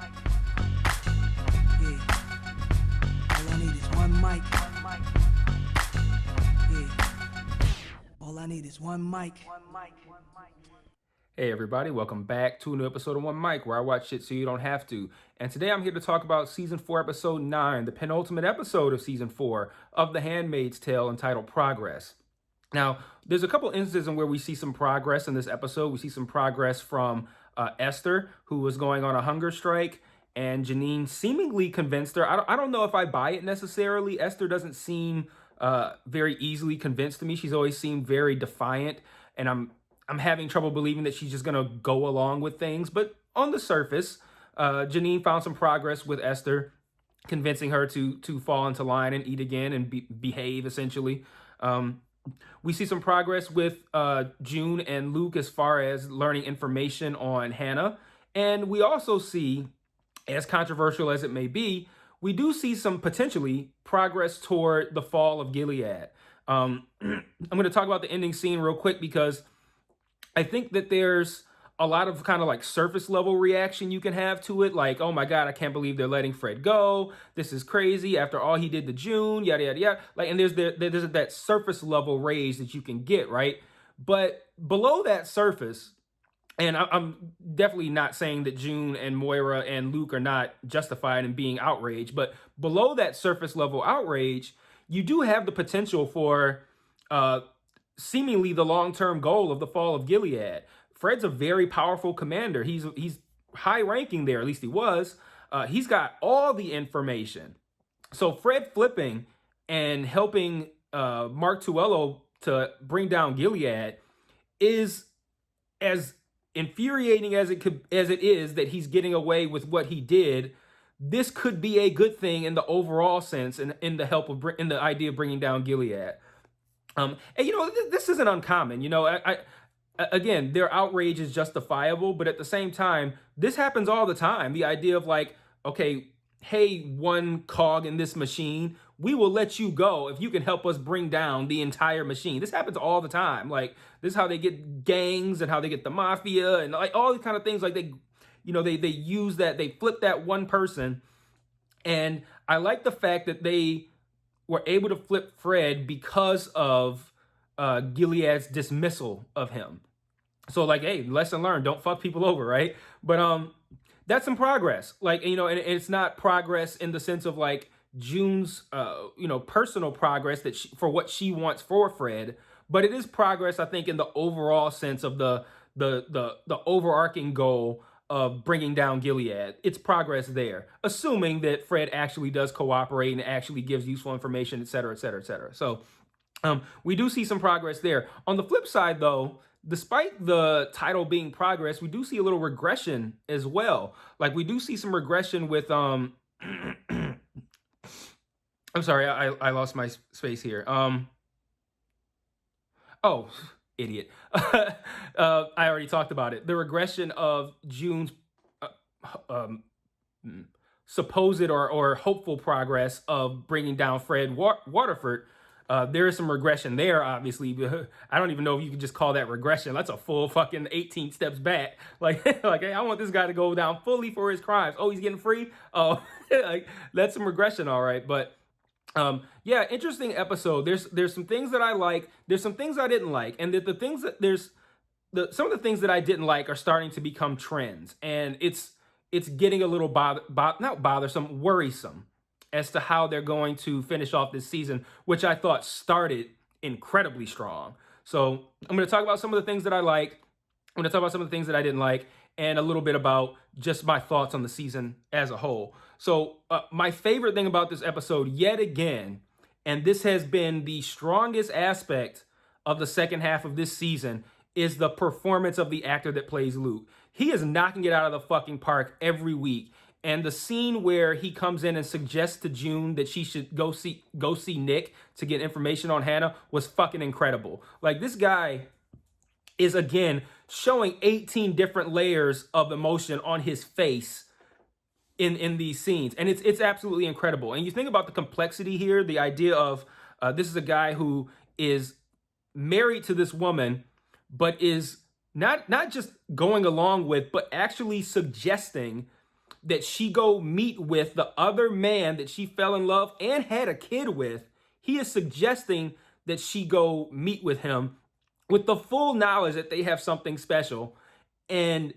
Yeah. All I need is one mic. Yeah. All I need is one mic. Hey everybody, welcome back to a new episode of One Mic, where I watch shit so you don't have to. And today I'm here to talk about Season 4, Episode 9, the penultimate episode of Season 4 of The Handmaid's Tale, entitled Progress. Now, there's a couple instances in where we see some progress in this episode. We see some progress from Esther, who was going on a hunger strike, and Janine seemingly convinced her. I don't know if I buy it necessarily. Esther doesn't seem very easily convinced to me. She's always seemed very defiant, and I'm having trouble believing that she's just gonna go along with things. But on the surface, Janine found some progress with Esther, convincing her to fall into line and eat again and behave essentially. We see some progress with June and Luke as far as learning information on Hannah. And we also see, as controversial as it may be, we do see some potentially progress toward the fall of Gilead. I'm going to talk about the ending scene real quick because I think that there's a lot of kind of like surface level reaction you can have to it. Like, oh my God, I can't believe they're letting Fred go. This is crazy after all he did to June, yada, yada, yada. Like, and there's that surface level rage that you can get, right? But below that surface, and I'm definitely not saying that June and Moira and Luke are not justified in being outraged, but below that surface level outrage, you do have the potential for seemingly the long-term goal of the fall of Gilead. Fred's a very powerful commander. He's high ranking there, at least he was. He's got all the information. So Fred flipping and helping Mark Tuello to bring down Gilead is as infuriating as it is that he's getting away with what he did. This could be a good thing in the overall sense, and in the idea of bringing down Gilead. And this isn't uncommon. Again, their outrage is justifiable, but at the same time, this happens all the time. The idea of like, okay, hey, one cog in this machine, we will let you go if you can help us bring down the entire machine. This happens all the time. Like, this is how they get gangs and how they get the mafia and like all these kind of things. Like they use that, they flip that one person. And I like the fact that they were able to flip Fred because of Gilead's dismissal of him. So like, hey, lesson learned, don't fuck people over, right? But that's some progress. Like, and it's not progress in the sense of like June's personal progress for what she wants for Fred, but it is progress, I think, in the overall sense of the overarching goal of bringing down Gilead. It's progress there, assuming that Fred actually does cooperate and actually gives useful information, et cetera, et cetera, et cetera. So we do see some progress there. On the flip side, though, despite the title being progress, we do see a little regression as well. Like, we do see some regression with I'm sorry, I lost my space here. Oh, idiot. I already talked about it. The regression of June's supposed or hopeful progress of bringing down Fred Waterford. There is some regression there, obviously. I don't even know if you could just call that regression. That's a full fucking 18 steps back. Like, hey, I want this guy to go down fully for his crimes. Oh, he's getting free? Oh, like, that's some regression, all right. But yeah, interesting episode. There's some things that I like. There's some things I didn't like, and the things that some of the things that I didn't like are starting to become trends, and it's getting a little not bothersome, worrisome as to how they're going to finish off this season, which I thought started incredibly strong. So I'm going to talk about some of the things that I like. I'm going to talk about some of the things that I didn't like, and a little bit about just my thoughts on the season as a whole. So my favorite thing about this episode, yet again, and this has been the strongest aspect of the second half of this season, is the performance of the actor that plays Luke. He is knocking it out of the fucking park every week. And the scene where he comes in and suggests to June that she should go see Nick to get information on Hannah was fucking incredible. Like, this guy is, again, showing 18 different layers of emotion on his face in these scenes. And it's absolutely incredible. And you think about the complexity here, the idea of this is a guy who is married to this woman, but is not just going along with, but actually suggesting that she go meet with the other man that she fell in love and had a kid with. He is suggesting that she go meet with him with the full knowledge that they have something special. And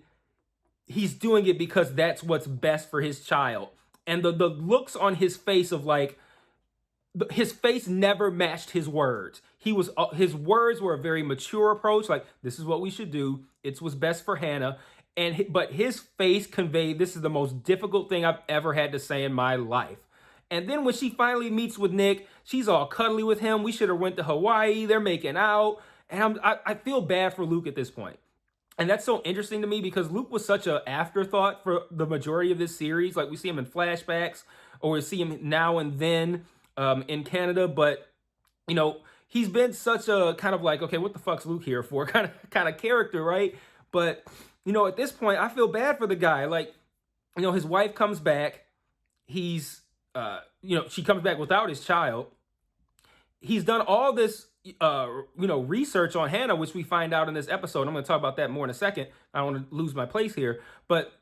he's doing it because that's what's best for his child. And the looks on his face of like, his face never matched his words. His words were a very mature approach, like this is what we should do. It's what's best for Hannah. But his face conveyed this is the most difficult thing I've ever had to say in my life. And then when she finally meets with Nick, she's all cuddly with him. We should have went to Hawaii. They're making out, and I feel bad for Luke at this point. And that's so interesting to me because Luke was such an afterthought for the majority of this series. Like we see him in flashbacks, or we see him now and then in Canada, but you know, he's been such a kind of like, okay, what the fuck's Luke here for kind of character, right? But you know, at this point, I feel bad for the guy. Like, you know, his wife comes back. He's, you know, she comes back without his child. He's done all this, you know, research on Hannah, which we find out in this episode. I'm going to talk about that more in a second. I don't want to lose my place here. But,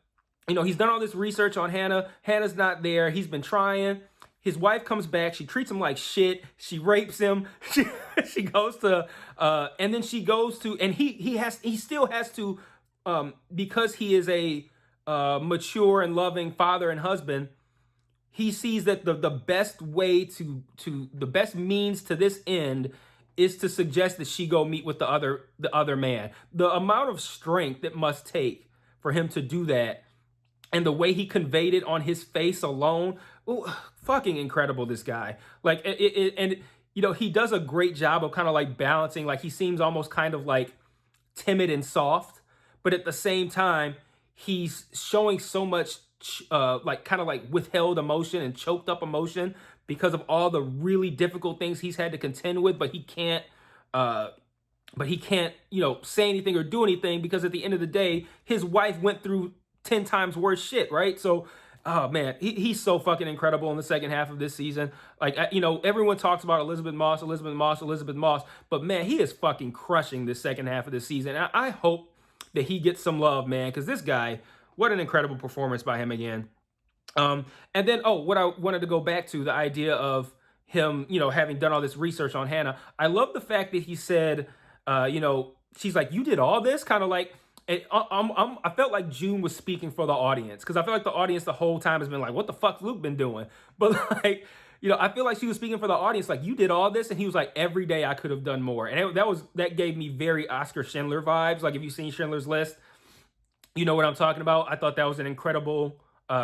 you know, he's done all this research on Hannah. Hannah's not there. He's been trying. His wife comes back. She treats him like shit. She rapes him. She goes to, and then she goes to, and he still has to, because he is a mature and loving father and husband, he sees that the best way to the best means to this end is to suggest that she go meet with the other man. The amount of strength it must take for him to do that, and the way he conveyed it on his face alone, ooh, fucking incredible, this guy. Like and you know, he does a great job of kind of like balancing, like he seems almost kind of like timid and soft, but at the same time, he's showing so much like kind of like withheld emotion and choked up emotion because of all the really difficult things he's had to contend with, but he can't, you know, say anything or do anything because at the end of the day, his wife went through 10 times worse shit, right? So, oh man, he's so fucking incredible in the second half of this season. Like, you know, everyone talks about Elisabeth Moss, but man, he is fucking crushing this second half of this season. And I hope that he gets some love, man, because this guy, what an incredible performance by him again. And then, what I wanted to go back to, the idea of him, you know, having done all this research on Hannah. I love the fact that he said, you know, she's like, you did all this? Kind of like, I felt like June was speaking for the audience, because I feel like the audience the whole time has been like, what the fuck's Luke been doing? But like, you know, I feel like she was speaking for the audience, like, you did all this, and he was like, every day I could have done more. And that gave me very Oscar Schindler vibes. Like, if you've seen Schindler's List, you know what I'm talking about. I thought that was an incredible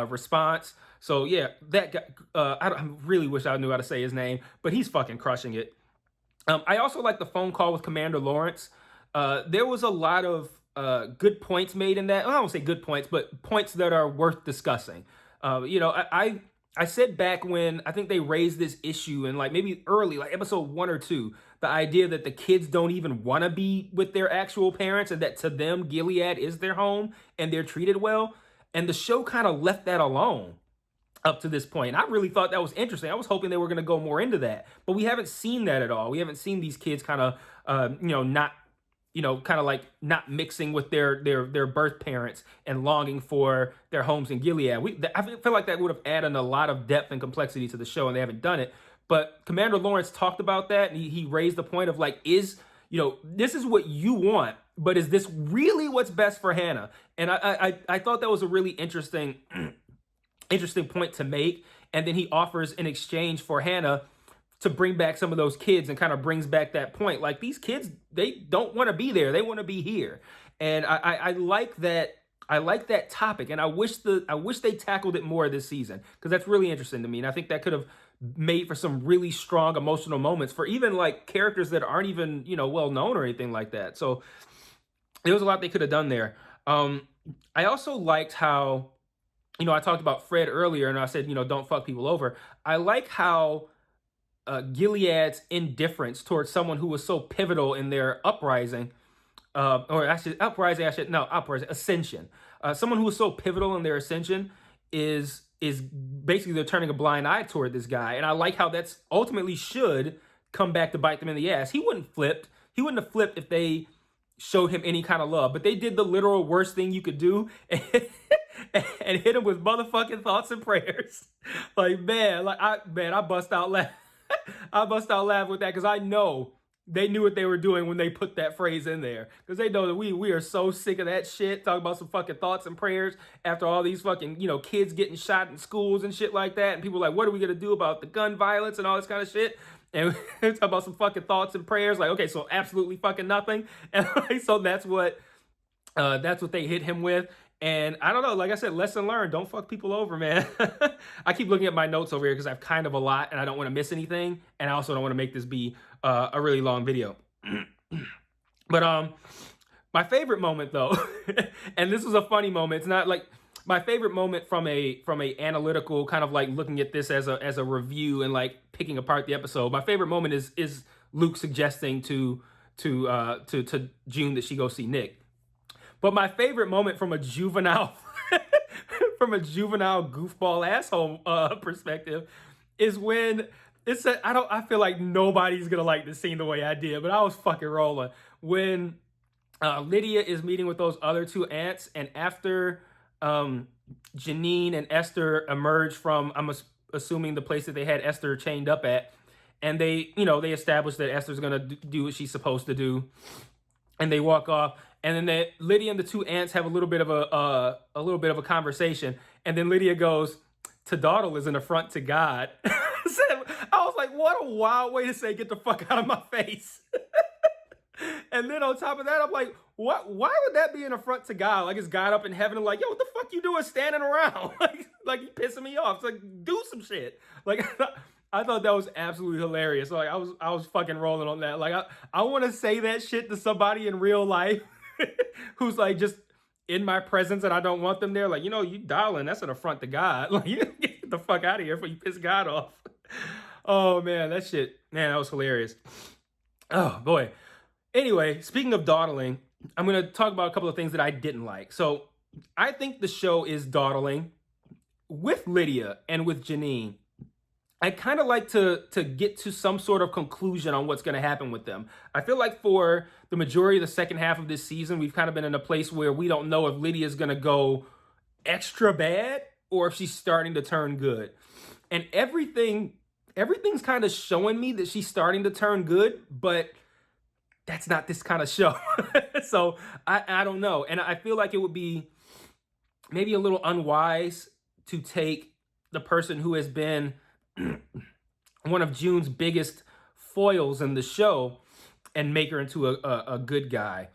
response. So yeah, that guy, I really wish I knew how to say his name, but he's fucking crushing it. I also like the phone call with Commander Lawrence. There was a lot of good points made in that. Well, I won't say good points, but points that are worth discussing. You know, I said back when I think they raised this issue in like maybe early, like episode 1 or 2, the idea that the kids don't even want to be with their actual parents and that to them, Gilead is their home and they're treated well. And the show kind of left that alone up to this point. And I really thought that was interesting. I was hoping they were going to go more into that, but we haven't seen that at all. We haven't seen these kids kind of, you know, not, you know, kind of like not mixing with their birth parents and longing for their homes in Gilead. I feel like that would have added a lot of depth and complexity to the show, and they haven't done it. But Commander Lawrence talked about that, and he raised the point of like, you know, this is what you want, but is this really what's best for Hannah? And I thought that was a really interesting point to make. And then he offers in exchange for Hannah to bring back some of those kids, and kind of brings back that point. Like, these kids, they don't want to be there. They want to be here. And I like that. I like that topic. And I wish they tackled it more this season, because that's really interesting to me. And I think that could have made for some really strong emotional moments for even like characters that aren't even, you know, well known or anything like that. So there was a lot they could have done there. I also liked how, you know, I talked about Fred earlier, and I said, you know, don't fuck people over. I like how Gilead's indifference towards someone who was so pivotal in their uprising, ascension. Someone who was so pivotal in their ascension is basically they're turning a blind eye toward this guy. And I like how that's ultimately should come back to bite them in the ass. He wouldn't have flipped if they, showed him any kind of love. But they did the literal worst thing you could do and hit him with motherfucking thoughts and prayers. Like, man, I bust out laughing. I bust out laughing with that because I know they knew what they were doing when they put that phrase in there. Because they know that we are so sick of that shit. Talking about some fucking thoughts and prayers after all these fucking, kids getting shot in schools and shit like that. And people are like, what are we going to do about the gun violence and all this kind of shit? And we talk about some fucking thoughts and prayers. Like, okay, so absolutely fucking nothing. And like, so that's what they hit him with. And I don't know, like I said, lesson learned. Don't fuck people over, man. I keep looking at my notes over here because I have kind of a lot and I don't want to miss anything. And I also don't want to make this be a really long video. But my favorite moment though, and this was a funny moment. It's not like my favorite moment from a analytical kind of like looking at this as a review and like picking apart the episode. My favorite moment is Luke suggesting to June that she go see Nick. But my favorite moment from a juvenile goofball asshole perspective is when it's I feel like nobody's gonna like this scene the way I did, but I was fucking rolling when Lydia is meeting with those other two aunts, and after Janine and Esther emerge from, I'm assuming, the place that they had Esther chained up at, and they establish that Esther's gonna do what she's supposed to do, and they walk off. And then Lydia and the two aunts have a little bit of a conversation, and then Lydia goes, "To dawdle is an affront to God." I was like, "What a wild way to say get the fuck out of my face." And then on top of that, I'm like, "What? Why would that be an affront to God? Like, is God up in heaven and like, yo, what the fuck you doing standing around? like you pissing me off? It's like, do some shit." Like, I thought that was absolutely hilarious. Like, I was fucking rolling on that. Like, I want to say that shit to somebody in real life. Who's like just in my presence and I don't want them there. Like, you darling, that's an affront to God. Like, you get the fuck out of here before you piss God off. Oh man, that was hilarious. Oh boy. Anyway, speaking of dawdling, I'm going to talk about a couple of things that I didn't like. So I think the show is dawdling with Lydia and with Janine. I kind of like to get to some sort of conclusion on what's going to happen with them. I feel like for the majority of the second half of this season, we've kind of been in a place where we don't know if Lydia's going to go extra bad or if she's starting to turn good. And everything's kind of showing me that she's starting to turn good, but that's not this kind of show. So I don't know. And I feel like it would be maybe a little unwise to take the person who has been one of June's biggest foils in the show and make her into a good guy.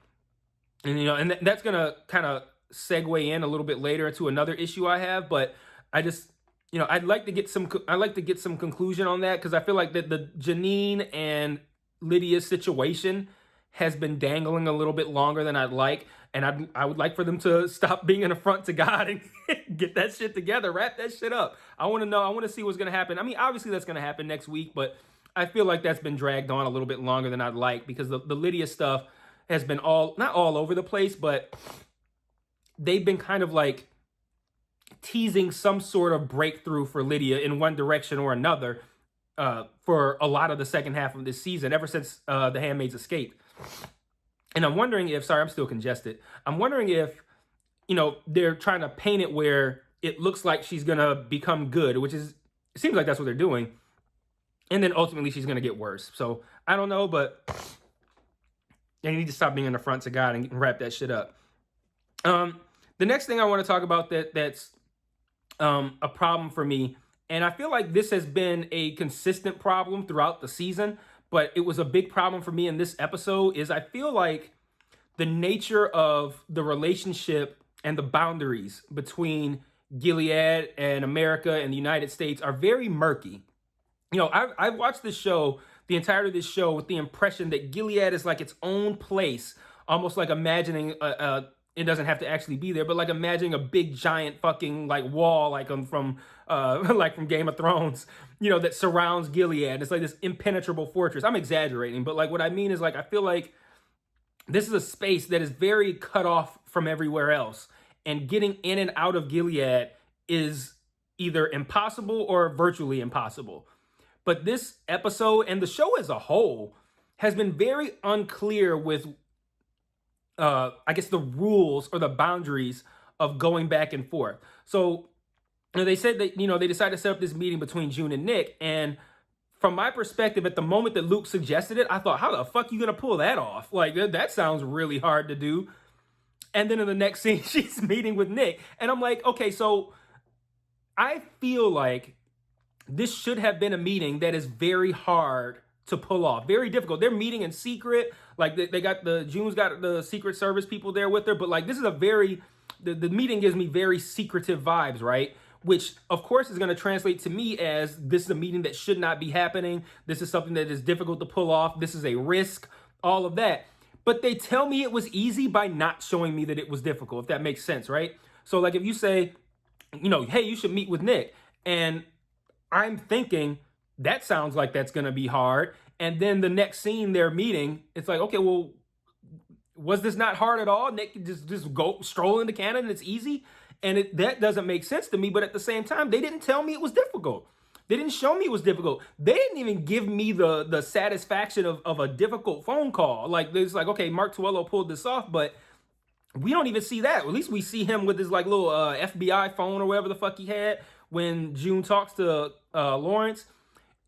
And that's gonna kind of segue in a little bit later into another issue I have, but I just I'd like to get some conclusion on that, because I feel like that the Janine and Lydia situation has been dangling a little bit longer than I'd like, and I would like for them to stop being an affront to God and get that shit together, wrap that shit up. I want to see what's going to happen. I mean, obviously that's going to happen next week, but I feel like that's been dragged on a little bit longer than I'd like, because the Lydia stuff has been not all over the place, but they've been kind of like teasing some sort of breakthrough for Lydia in one direction or another for a lot of the second half of this season, ever since the Handmaid's escape. And I'm wondering if, sorry, I'm still congested. I'm wondering if, they're trying to paint it where it looks like she's going to become good, which it seems like that's what they're doing. And then ultimately she's going to get worse. So I don't know, but they need to stop being an affront to God and wrap that shit up. The next thing I want to talk about that's a problem for me, and I feel like this has been a consistent problem throughout the season, but it was a big problem for me in this episode, is I feel like the nature of the relationship and the boundaries between Gilead and America and the United States are very murky. I watched this show, the entirety of this show, with the impression that Gilead is like its own place, almost like imagining it doesn't have to actually be there, but like imagining a big giant fucking like wall, like from Game of Thrones, that surrounds Gilead. It's like this impenetrable fortress. I'm exaggerating, but like what I mean is, like, I feel like this is a space that is very cut off from everywhere else, and getting in and out of Gilead is either impossible or virtually impossible. But this episode and the show as a whole has been very unclear with I guess the rules or the boundaries of going back and forth. So they said that they decided to set up this meeting between June and Nick, and from my perspective, at the moment that Luke suggested it, I thought, how the fuck you gonna pull that off? Like that sounds really hard to do. And then in the next scene, she's meeting with Nick, and I'm like, okay, so I feel like this should have been a meeting that is very hard to pull off, very difficult. They're meeting in secret, like they got June's got the Secret Service people there with her, but like this is a very the meeting gives me very secretive vibes, right? Which of course is going to translate to me as this is a meeting that should not be happening. This is something that is difficult to pull off. This is a risk, all of that. But they tell me it was easy by not showing me that it was difficult, if that makes sense, right? So like if you say, hey, you should meet with Nick, and I'm thinking that sounds like that's going to be hard. And then the next scene they're meeting, it's like, okay, well, was this not hard at all? Nick just go stroll into Canada and it's easy. And that doesn't make sense to me. But at the same time, they didn't tell me it was difficult. They didn't show me it was difficult. They didn't even give me the satisfaction of a difficult phone call. Like it's like, okay, Mark Tuello pulled this off, but we don't even see that. At least we see him with his like little FBI phone or whatever the fuck he had when June talks to Lawrence.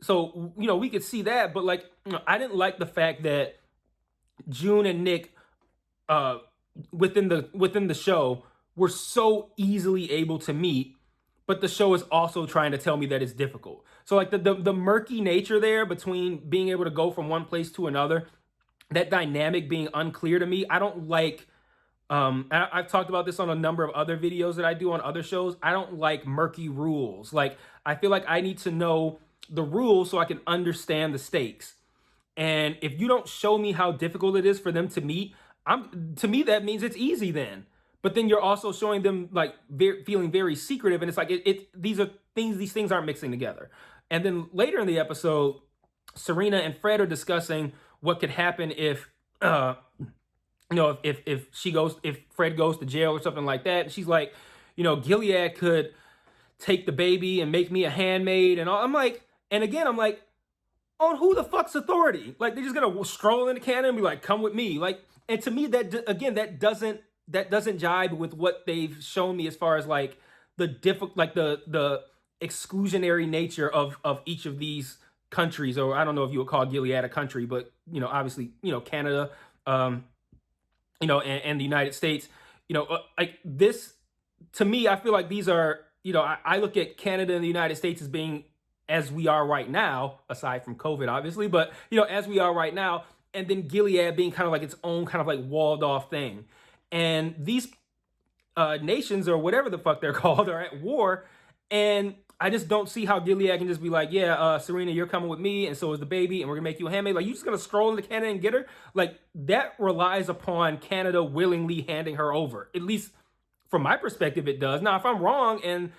So we could see that, but like I didn't like the fact that June and Nick within the show were so easily able to meet, but the show is also trying to tell me that it's difficult. So like the murky nature there between being able to go from one place to another, that dynamic being unclear to me, I don't like. I've talked about this on a number of other videos that I do on other shows. I don't like murky rules. Like I feel like I need to know the rules so I can understand the stakes. And if you don't show me how difficult it is for them to meet, to me that means it's easy then. But then you're also showing them like feeling very secretive, and it's like these things aren't mixing together. And then later in the episode, Serena and Fred are discussing what could happen if if Fred goes to jail or something like that. And she's like, Gilead could take the baby and make me a handmaid and all. I'm like, on who the fuck's authority? Like they're just gonna stroll into Canada and be like, come with me. Like, and to me that doesn't jibe with what they've shown me as far as like the exclusionary nature of each of these countries, or I don't know if you would call Gilead a country, but obviously Canada, and the United States, like this, to me, I feel like these are, I look at Canada and the United States as being as we are right now, aside from COVID, obviously, but, as we are right now, and then Gilead being kind of like its own kind of like walled off thing. And these nations or whatever the fuck they're called are at war. And I just don't see how Gilead can just be like, yeah, Serena, you're coming with me, and so is the baby, and we're gonna make you a handmaid. Like, you just gonna stroll into Canada and get her? Like, that relies upon Canada willingly handing her over. At least from my perspective, it does. Now, if I'm wrong and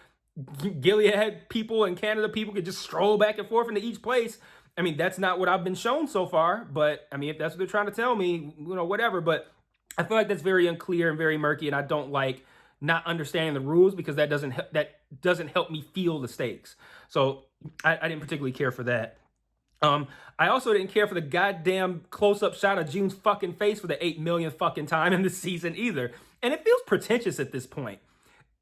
Gilead people and Canada people could just stroll back and forth into each place, I mean, that's not what I've been shown so far. But I mean, if that's what they're trying to tell me, whatever. But I feel like that's very unclear and very murky, and I don't like not understanding the rules because that doesn't help me feel the stakes. So I didn't particularly care for that. I also didn't care for the goddamn close-up shot of June's fucking face for the 8 millionth fucking time in this season either. And it feels pretentious at this point.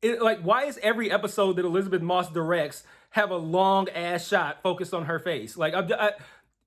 Why is every episode that Elisabeth Moss directs have a long ass shot focused on her face? Like,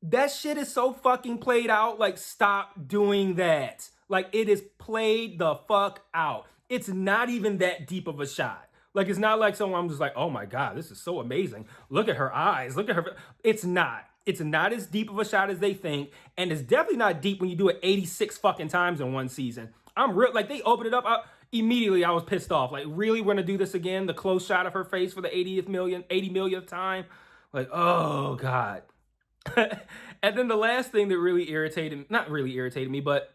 that shit is so fucking played out. Like, stop doing that. Like, it is played the fuck out. It's not even that deep of a shot. Like, it's not like someone I'm just like, oh my God, this is so amazing. Look at her eyes. Look at her. It's not. It's not as deep of a shot as they think. And it's definitely not deep when you do it 86 fucking times in one season. Like, they opened it up. Immediately I was pissed off. Like, really, we're gonna do this again? The close shot of her face for the 80 millionth time? Like, oh God. And then the last thing that not really irritated me, but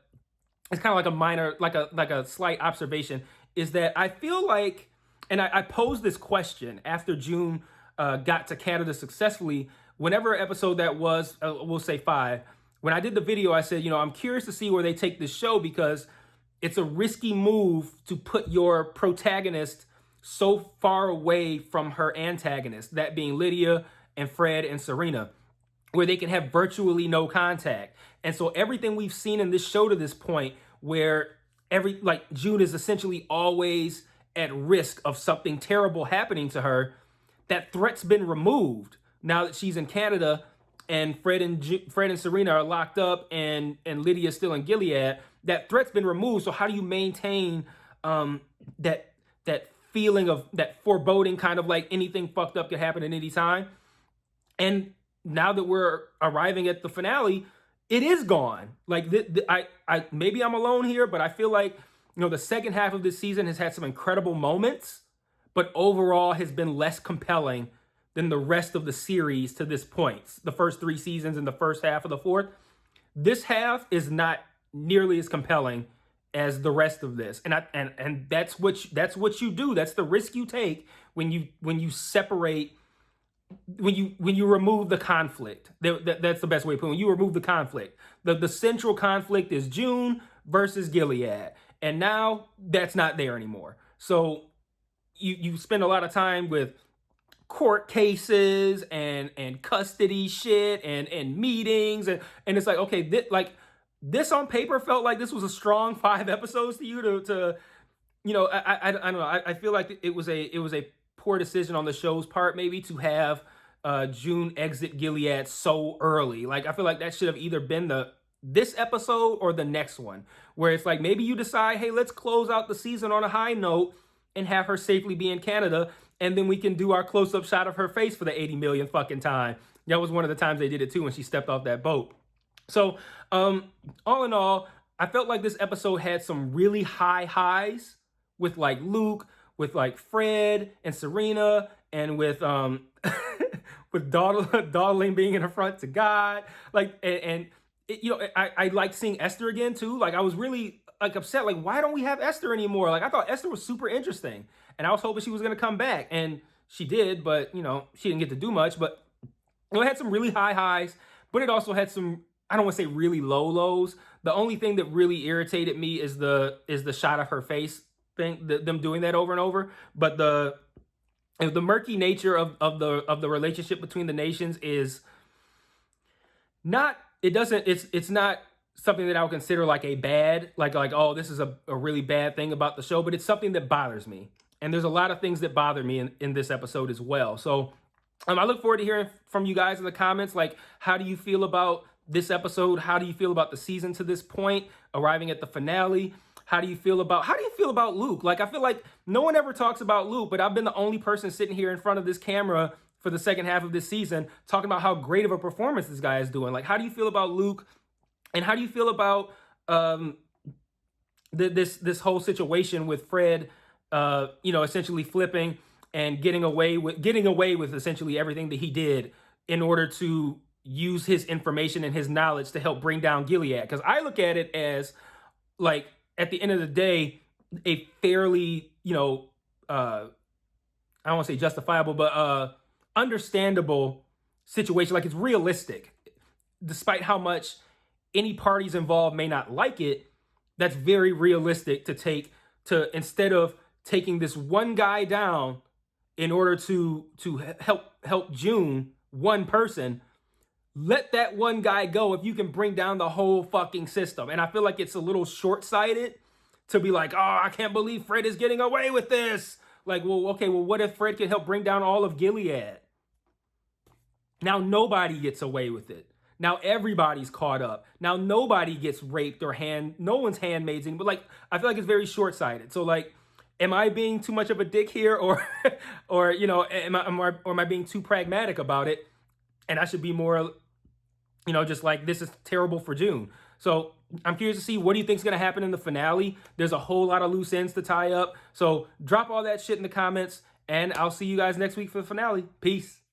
it's kind of like a minor, like a slight observation, is that I feel like, and I posed this question after June got to Canada successfully, whenever episode that was, we'll say 5, when I did the video, I said, I'm curious to see where they take this show because it's a risky move to put your protagonist so far away from her antagonist, that being Lydia and Fred and Serena, where they can have virtually no contact. And so everything we've seen in this show to this point, where June is essentially always at risk of something terrible happening to her. That threat's been removed now that she's in Canada, and Fred and Serena are locked up, and Lydia's still in Gilead. That threat's been removed. So how do you maintain that feeling of that foreboding, kind of like anything fucked up could happen at any time? And now that we're arriving at the finale, it is gone. Like I maybe I'm alone here, but I feel like the second half of this season has had some incredible moments, but overall has been less compelling than the rest of the series to this point. The first 3 seasons and the first half of the fourth. This half is not nearly as compelling as the rest of this. And that's what you do. That's the risk you take when you separate, when you remove the conflict. That's the best way to put it. When you remove the conflict. The central conflict is June versus Gilead. And now that's not there anymore. So you spend a lot of time with court cases and custody shit and meetings and it's like, okay, this on paper felt like this was a strong 5 episodes to you to I don't know. I feel like it was a poor decision on the show's part, maybe, to have June exit Gilead so early. Like, I feel like that should have either been this episode or the next one, where it's like, maybe you decide, hey, let's close out the season on a high note and have her safely be in Canada, and then we can do our close-up shot of her face for the 80 million fucking time. That was one of the times they did it too, when she stepped off that boat. So, all in all, I felt like this episode had some really high highs with like Luke, with like Fred and Serena, and with with dawdling being in the front to God. Like, and I liked seeing Esther again too. Like, I was really like upset. Like, why don't we have Esther anymore? Like, I thought Esther was super interesting, and I was hoping she was gonna come back, and she did, but she didn't get to do much. But it had some really high highs, but it also had some, I don't want to say really low lows. The only thing that really irritated me is the shot of her face thing, them doing that over and over. But the murky nature of the relationship between the nations is not, it's not something that I would consider like a bad, like oh, this is a really bad thing about the show, but it's something that bothers me. And there's a lot of things that bother me in this episode as well. So I look forward to hearing from you guys in the comments. Like, how do you feel about this episode? How do you feel about the season to this point, arriving at the finale? How do you feel about Luke? Like, I feel like no one ever talks about Luke, but I've been the only person sitting here in front of this camera for the second half of this season talking about how great of a performance this guy is doing. Like, how do you feel about Luke? And how do you feel about this whole situation with Fred, essentially flipping and getting away with essentially everything that he did in order to use his information and his knowledge to help bring down Gilead? Because I look at it as, like, at the end of the day, a fairly, I don't want to say justifiable, but understandable situation. Like, it's realistic. Despite how much any parties involved may not like it, that's very realistic to instead of taking this one guy down in order to help June, one person, let that one guy go if you can bring down the whole fucking system. And I feel like it's a little short-sighted to be like, oh, I can't believe Fred is getting away with this. Like, well, okay, well, what if Fred can help bring down all of Gilead? Now nobody gets away with it. Now everybody's caught up. Now nobody gets raped or no one's handmaids. But like, I feel like it's very short-sighted. So like, am I being too much of a dick here, or am I being too pragmatic about it? And I should be more, just like, this is terrible for June. So I'm curious to see, what do you think is going to happen in the finale? There's a whole lot of loose ends to tie up. So drop all that shit in the comments, and I'll see you guys next week for the finale. Peace.